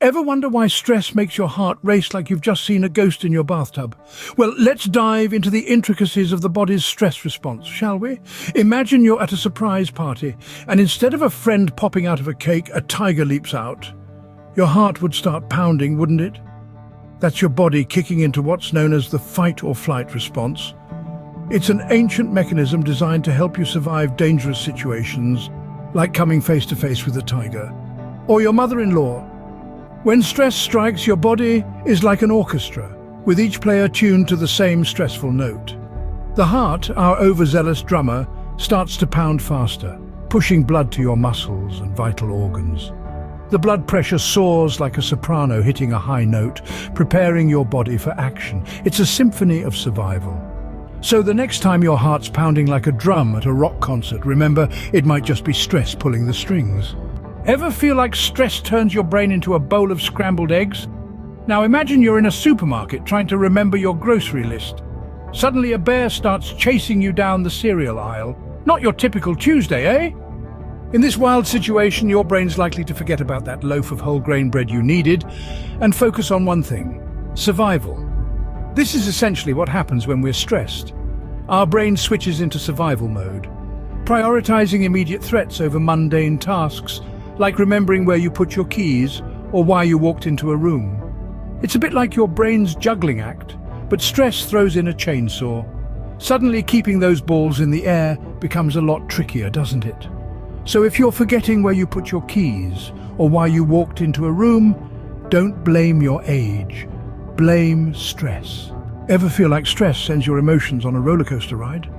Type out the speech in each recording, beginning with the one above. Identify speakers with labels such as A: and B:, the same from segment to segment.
A: Ever wonder why stress makes your heart race like you've just seen a ghost in your bathtub? Well, let's dive into the intricacies of the body's stress response, shall we? Imagine you're at a surprise party, and instead of a friend popping out of a cake, a tiger leaps out. Your heart would start pounding, wouldn't it? That's your body kicking into what's known as the fight or flight response. It's an ancient mechanism designed to help you survive dangerous situations, like coming face to face with a tiger. Or your mother-in-law. When stress strikes, your body is like an orchestra, with each player tuned to the same stressful note. The heart, our overzealous drummer, starts to pound faster, pushing blood to your muscles and vital organs. The blood pressure soars like a soprano hitting a high note, preparing your body for action. It's a symphony of survival. So the next time your heart's pounding like a drum at a rock concert, remember, it might just be stress pulling the strings. Ever feel like stress turns your brain into a bowl of scrambled eggs? Now imagine you're in a supermarket trying to remember your grocery list. Suddenly a bear starts chasing you down the cereal aisle. Not your typical Tuesday, eh? In this wild situation, your brain's likely to forget about that loaf of whole grain bread you needed and focus on one thing: survival. This is essentially what happens when we're stressed. Our brain switches into survival mode, prioritizing immediate threats over mundane tasks, like remembering where you put your keys or why you walked into a room. It's a bit like your brain's juggling act, but stress throws in a chainsaw. Suddenly keeping those balls in the air becomes a lot trickier, doesn't it? So if you're forgetting where you put your keys or why you walked into a room, don't blame your age. Blame stress. Ever feel like stress sends your emotions on a rollercoaster ride?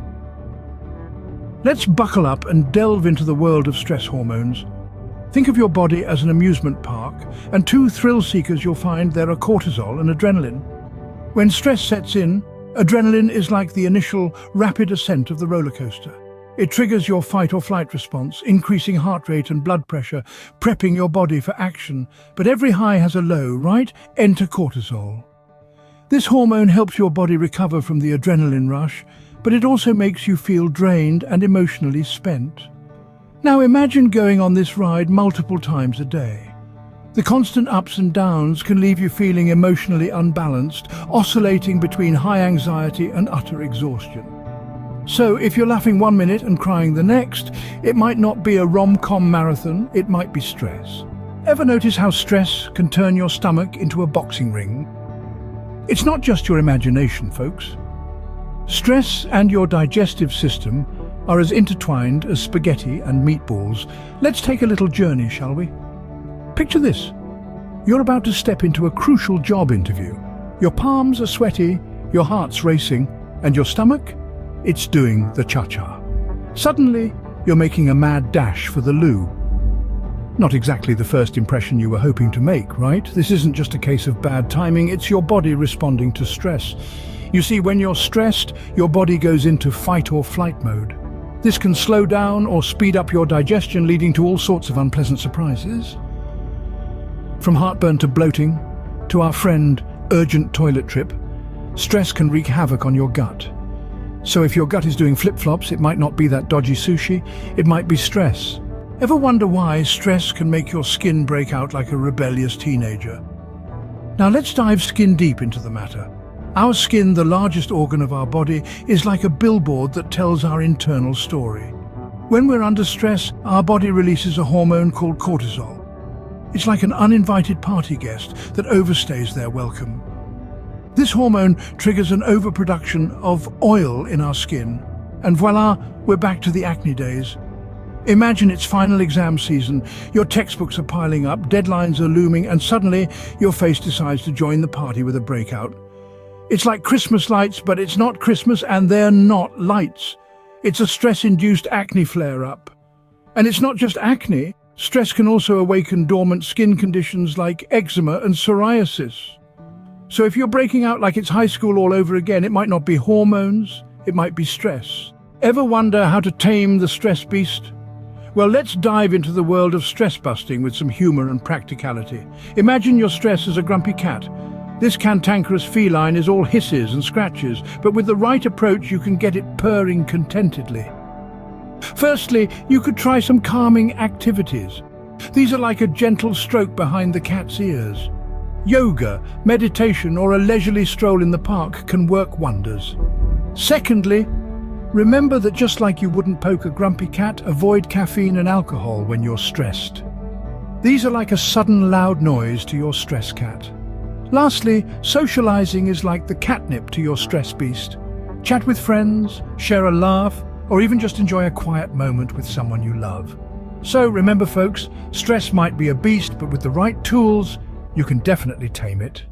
A: Let's buckle up and delve into the world of stress hormones. Think of your body as an amusement park, and two thrill seekers you'll find there are cortisol and adrenaline. When stress sets in, adrenaline is like the initial rapid ascent of the roller coaster. It triggers your fight or flight response, increasing heart rate and blood pressure, prepping your body for action. But every high has a low, right? Enter cortisol. This hormone helps your body recover from the adrenaline rush, but it also makes you feel drained and emotionally spent. Now imagine going on this ride multiple times a day. The constant ups and downs can leave you feeling emotionally unbalanced, oscillating between high anxiety and utter exhaustion. So if you're laughing 1 minute and crying the next, it might not be a rom-com marathon, it might be stress. Ever notice how stress can turn your stomach into a boxing ring? It's not just your imagination, folks. Stress and your digestive system are as intertwined as spaghetti and meatballs. Let's take a little journey, shall we? Picture this. You're about to step into a crucial job interview. Your palms are sweaty, your heart's racing, and your stomach? It's doing the cha-cha. Suddenly, you're making a mad dash for the loo. Not exactly the first impression you were hoping to make, right? This isn't just a case of bad timing, it's your body responding to stress. You see, when you're stressed, your body goes into fight or flight mode. This can slow down or speed up your digestion, leading to all sorts of unpleasant surprises. From heartburn to bloating, to our friend urgent toilet trip, stress can wreak havoc on your gut. So if your gut is doing flip-flops, it might not be that dodgy sushi, it might be stress. Ever wonder why stress can make your skin break out like a rebellious teenager? Now let's dive skin deep into the matter. Our skin, the largest organ of our body, is like a billboard that tells our internal story. When we're under stress, our body releases a hormone called cortisol. It's like an uninvited party guest that overstays their welcome. This hormone triggers an overproduction of oil in our skin, and voila, we're back to the acne days. Imagine it's final exam season, your textbooks are piling up, deadlines are looming, and suddenly your face decides to join the party with a breakout. It's like Christmas lights, but it's not Christmas and they're not lights. It's a stress-induced acne flare-up. And it's not just acne. Stress can also awaken dormant skin conditions like eczema and psoriasis. So if you're breaking out like it's high school all over again, it might not be hormones, it might be stress. Ever wonder how to tame the stress beast? Well, let's dive into the world of stress busting with some humor and practicality. Imagine your stress as a grumpy cat. This cantankerous feline is all hisses and scratches, but with the right approach you can get it purring contentedly. Firstly, you could try some calming activities. These are like a gentle stroke behind the cat's ears. Yoga, meditation, or a leisurely stroll in the park can work wonders. Secondly, remember that just like you wouldn't poke a grumpy cat, avoid caffeine and alcohol when you're stressed. These are like a sudden loud noise to your stress cat. Lastly, socializing is like the catnip to your stress beast. Chat with friends, share a laugh, or even just enjoy a quiet moment with someone you love. So remember folks, stress might be a beast, but with the right tools, you can definitely tame it.